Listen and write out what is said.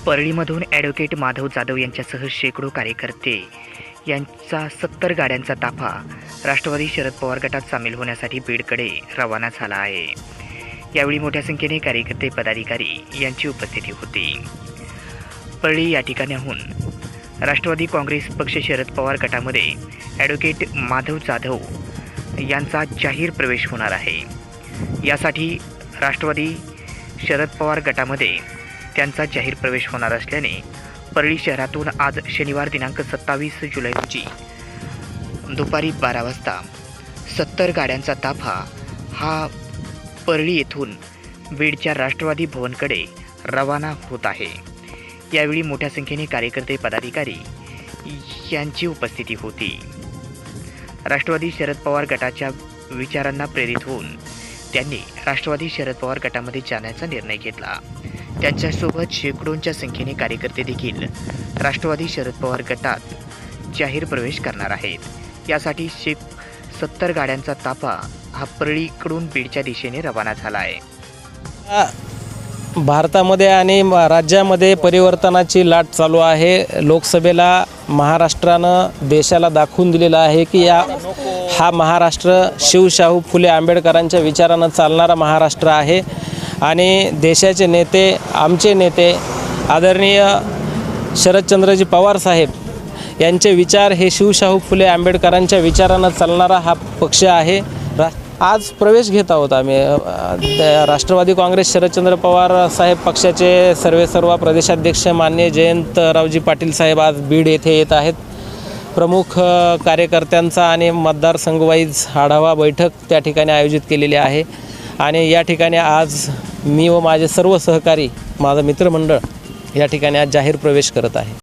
परळीमधून advocate Madhav Jadhav यांच्यासह शेकडो कार्यकर्ते यांचा 70 गाड्यांचा ताफा राष्ट्रवादी शरद पवार गटात सामील होण्यासाठी बीडकडे रवाना झाला आहे। यावेळी मोठ्या संख्येने कार्यकर्ते पदाधिकारी यांची उपस्थिती होती। परळी या ठिकाणाहून राष्ट्रवादी काँग्रेस पक्ष शरद पवार गटामध्ये ॲडव्होकेट माधव जाधव यांचा जाहीर प्रवेश होणार आहे। यासाठी राष्ट्रवादी शरद पवार गटामध्ये त्यांचा जाहीर प्रवेश होणार असल्याने परळी शहरातून आज शनिवार दिनांक 27 जुलै रोजी दुपारी 12 वाजता 70 गाड्यांचा ताफा हा परळी येथून बीडच्या राष्ट्रवादी भवनकडे रवाना होत आहे। यावेळी मोठ्या संख्येने कार्यकर्ते पदाधिकारी यांची उपस्थिती होती। राष्ट्रवादी शरद पवार गटाच्या विचारांना प्रेरित होऊन त्यांनी राष्ट्रवादी शरद पवार गटामध्ये जाण्याचा निर्णय घेतला। त्यांच्यासोबत शेकडोंच्या संख्येने कार्यकर्ते देखील राष्ट्रवादी शरद पवार गटात जाहीर प्रवेश करणार आहेत। यासाठी 70 गाड्यांचा ताफा हा परळीकडून बीडच्या दिशेने रवाना झाला आहे। भारतामध्ये आणि राज्यामध्ये परिवर्तनाची लाट चालू आहे। लोकसभेला महाराष्ट्रानं देशाला दाखवून दिलेलं आहे की हा महाराष्ट्र शिवशाहू फुले आंबेडकरांच्या विचारानं चालणारा महाराष्ट्र आहे आणि देशाचे नेते आमचे नेते आदरणीय शरदचंद्रजी पवार साहेब यांचे विचार हे शिवशाहू फुले आंबेडकरांच्या विचारानं चालणारा हा पक्ष आहे। आज प्रवेश घेत आहोत आम्ही राष्ट्रवादी काँग्रेस शरदचंद्र पवार साहेब पक्षाचे सर्व प्रदेशाध्यक्ष माननीय जयंतरावजी पाटील साहेब आज बीड येथे येत आहेत। प्रमुख कार्यकर्त्यांचा आणि मतदारसंघवाईज आढावा बैठक त्या ठिकाणी आयोजित केलेली आहे आणि या ठिकाणी आज मी व माझे सर्व सहकारी माझं मित्रमंडळ या ठिकाणी आज जाहीर प्रवेश करत आहे।